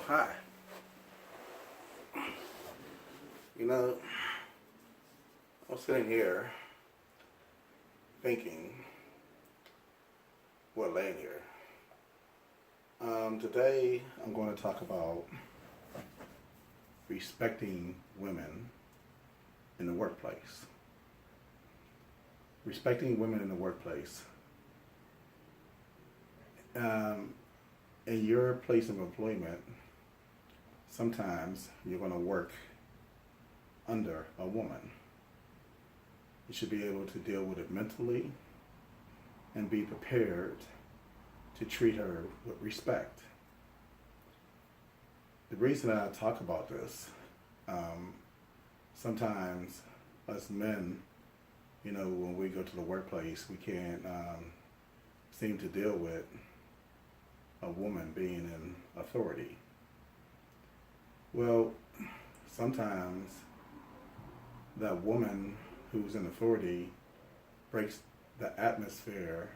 Hi. I was sitting here thinking, laying here. Today I'm going to talk about respecting women in the workplace. Respecting women in the workplace. In your place of employment, sometimes you're going to work under a woman. You should be able to deal with it mentally and be prepared to treat her with respect. The reason I talk about this, sometimes us men, when we go to the workplace, we can't seem to deal with a woman being in authority. Well, sometimes that woman who's in authority breaks the atmosphere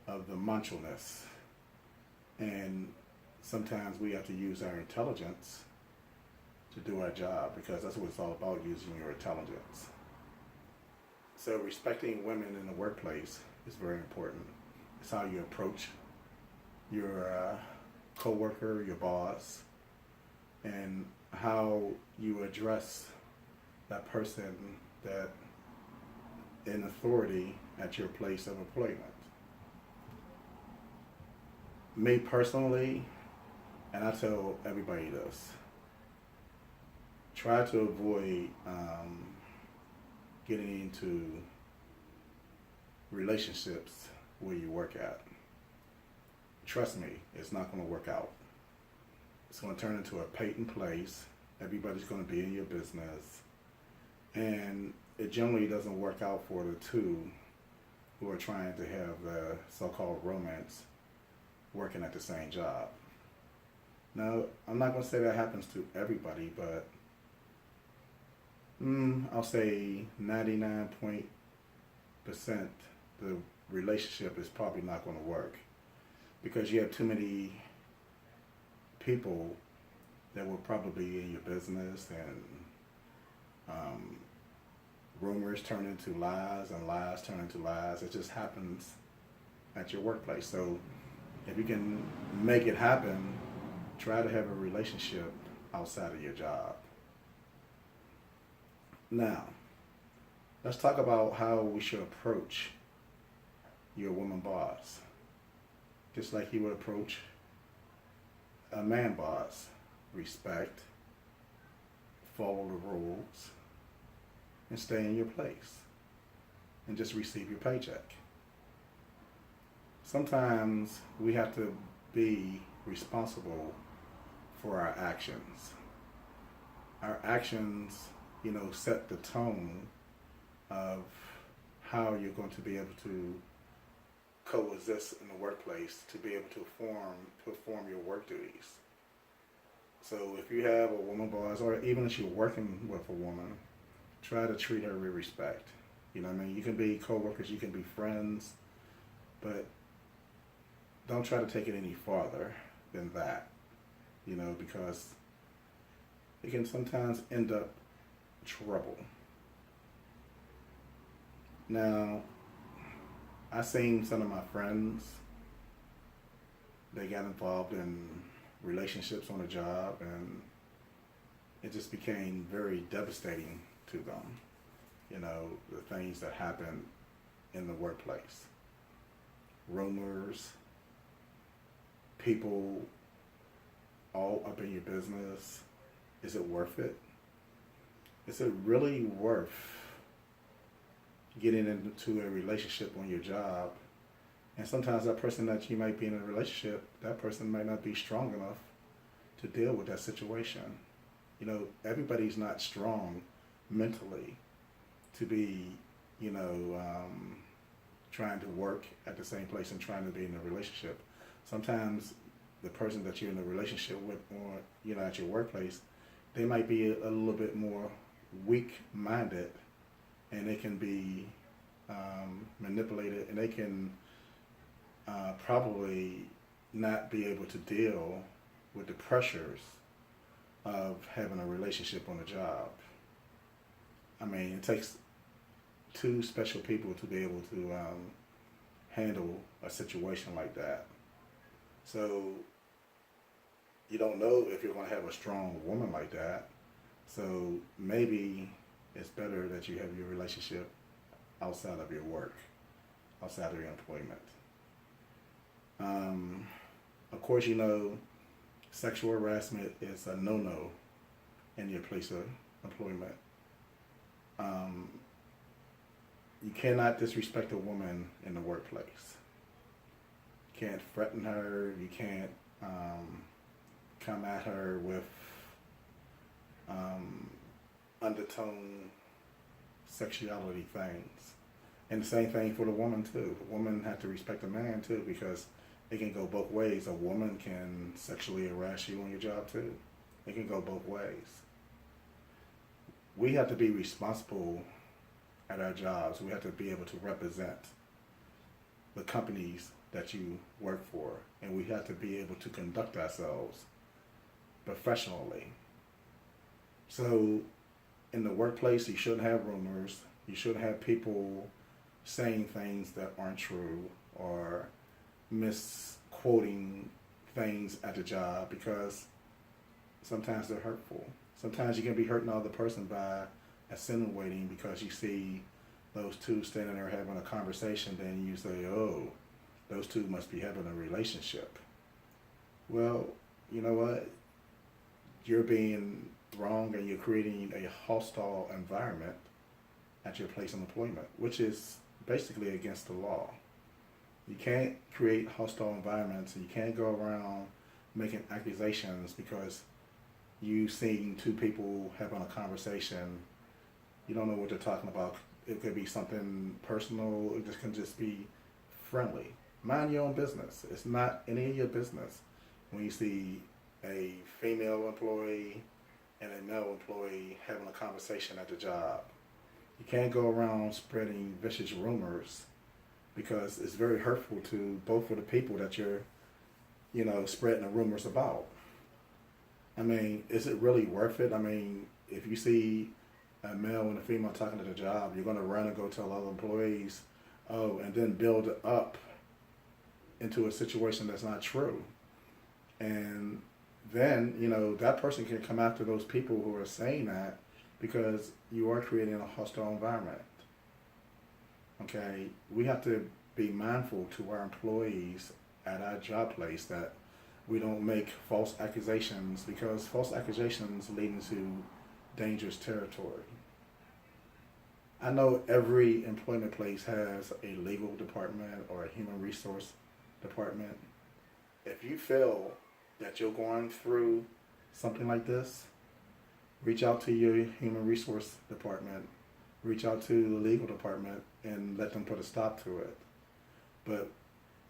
of the macho-ness. And sometimes we have to use our intelligence to do our job, because that's what it's all about, using your intelligence. So respecting women in the workplace is very important. It's how you approach your coworker, your boss, and how you address that person that in authority at your place of employment. Me personally, and I tell everybody this, try to avoid getting into relationships where you work at. Trust me, it's not going to work out. It's going to turn into a patent place. Everybody's going to be in your business. And it generally doesn't work out for the two who are trying to have the so-called romance working at the same job. Now, I'm not going to say that happens to everybody, but I'll say 99% the relationship is probably not going to work, because you have too many people that will probably be in your business, and rumors turn into lies, and lies turn into lies. It just happens at your workplace. So if you can make it happen, try to have a relationship outside of your job. Now, let's talk about how we should approach your woman boss, just like you would approach a man boss. Respect, follow the rules, and stay in your place, and just receive your paycheck. Sometimes we have to be responsible for our actions. Our actions, set the tone of how you're going to be able to coexist in the workplace, to be able to perform your work duties. So if you have a woman boss, or even if you're working with a woman, try to treat her with respect. You can be co-workers, you can be friends, but don't try to take it any farther than that, because it can sometimes end up trouble. Now, I've seen some of my friends, they got involved in relationships on the job, and it just became very devastating to them, the things that happen in the workplace. Rumors, people all up in your business. Is it worth it? Is it really worth getting into a relationship on your job? And sometimes that person that you might be in a relationship, that person might not be strong enough to deal with that situation. Everybody's not strong mentally to be, trying to work at the same place and trying to be in a relationship. Sometimes the person that you're in a relationship with, or, at your workplace, they might be a little bit more weak-minded, and they can be manipulated, and they can probably not be able to deal with the pressures of having a relationship on the job. I mean, it takes two special people to be able to handle a situation like that. So you don't know if you're going to have a strong woman like that. So maybe it's better that you have your relationship outside of your work, outside of your employment. Of course, sexual harassment is a no-no in your place of employment. You cannot disrespect a woman in the workplace. You can't threaten her. You can't come at her with undertone sexuality things. And the same thing for the woman too. The woman has to respect the man too, because it can go both ways. A woman can sexually harass you on your job too. It can go both ways. We have to be responsible at our jobs. We have to be able to represent the companies that you work for, and we have to be able to conduct ourselves professionally. So in the workplace, you shouldn't have rumors. You shouldn't have people saying things that aren't true or misquoting things at the job, because sometimes they're hurtful. Sometimes you can be hurting the other person by insinuating, because you see those two standing there having a conversation, then you say, oh, those two must be having a relationship. Well, you know what? You're being wrong, and you're creating a hostile environment at your place of employment, which is basically against the law. You can't create hostile environments, and you can't go around making accusations because you've seen two people having a conversation. You don't know what they're talking about. It could be something personal. It just can just be friendly. Mind your own business. It's not any of your business when you see a female employee and a male employee having a conversation at the job. You can't go around spreading vicious rumors, because it's very hurtful to both of the people that you're, spreading the rumors about. I mean, is it really worth it? I mean, if you see a male and a female talking at the job, you're going to run and go tell other employees, oh, and then build it up into a situation that's not true. And then, that person can come after those people who are saying that, because you are creating a hostile environment. Okay, we have to be mindful to our employees at our job place that we don't make false accusations, because false accusations lead into dangerous territory. I know every employment place has a legal department or a human resource department. If you feel that you're going through something like this, reach out to your human resource department, reach out to the legal department, and let them put a stop to it. But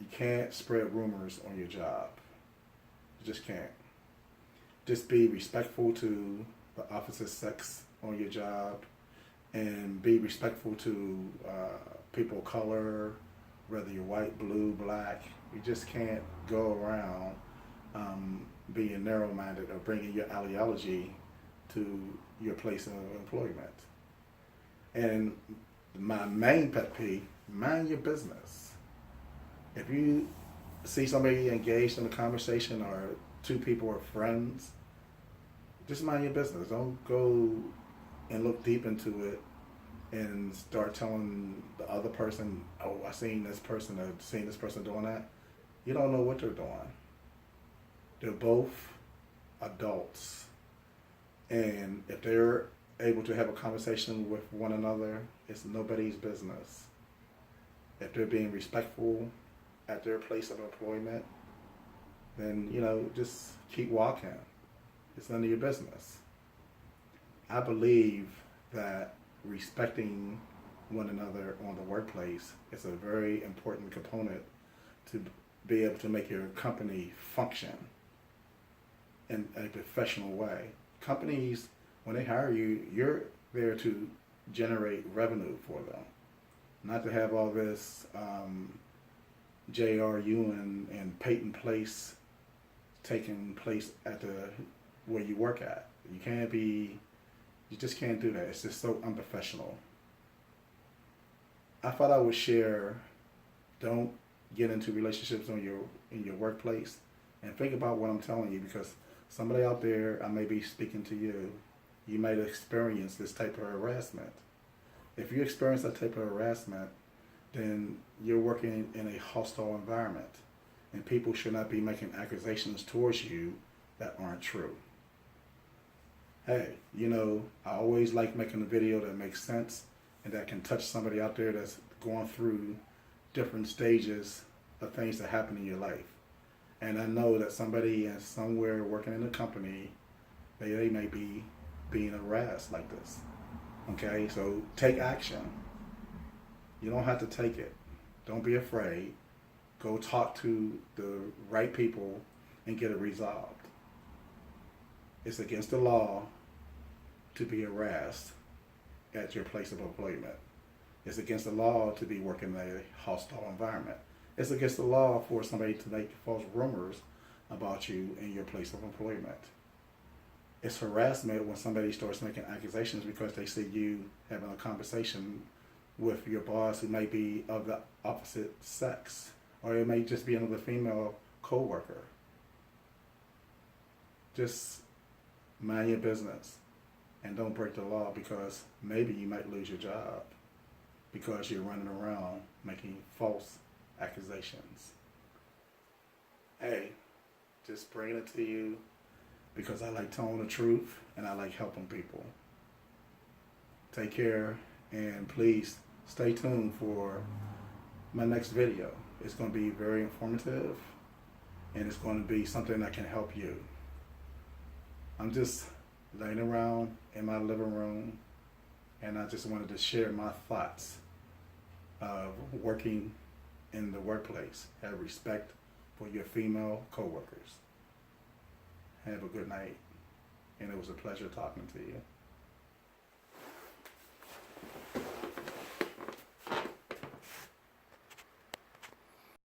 you can't spread rumors on your job. You just can't. Just be respectful to the opposite sex on your job, and be respectful to people of color, whether you're white, blue, black. You just can't go around being narrow-minded or bringing your ideology to your place of employment. And my main pet peeve, mind your business. If you see somebody engaged in a conversation, or two people are friends, just mind your business. Don't go and look deep into it and start telling the other person, oh, I seen this person doing that. You don't know what they're doing. They're both adults. And if they're able to have a conversation with one another, it's nobody's business. If they're being respectful at their place of employment, then, just keep walking. It's none of your business. I believe that respecting one another on the workplace is a very important component to be able to make your company function in a professional way. Companies, when they hire you, you're there to generate revenue for them, not to have all this JRU and Peyton Place taking place at the where you work at. You just can't do that. It's just so unprofessional. I thought I would share, don't get into relationships in your workplace, and think about what I'm telling you, because somebody out there, I may be speaking to you, you might experience this type of harassment. If you experience that type of harassment, then you're working in a hostile environment, and people should not be making accusations towards you that aren't true. Hey, I always like making a video that makes sense and that can touch somebody out there that's going through different stages of things that happen in your life. And I know that somebody is somewhere working in a company, they may be being harassed like this. Okay, so take action. You don't have to take it. Don't be afraid. Go talk to the right people and get it resolved. It's against the law to be harassed at your place of employment. It's against the law to be working in a hostile environment. It's against the law for somebody to make false rumors about you in your place of employment. It's harassment when somebody starts making accusations because they see you having a conversation with your boss who may be of the opposite sex, or it may just be another female co-worker. Just mind your business and don't break the law, because maybe you might lose your job because you're running around making false accusations. Hey, just bringing it to you because I like telling the truth and I like helping people. Take care, and please stay tuned for my next video. It's going to be very informative, and it's going to be something that can help you. I'm just laying around in my living room, and I just wanted to share my thoughts of working in the workplace. Have respect for your female coworkers. Have a good night, and it was a pleasure talking to you.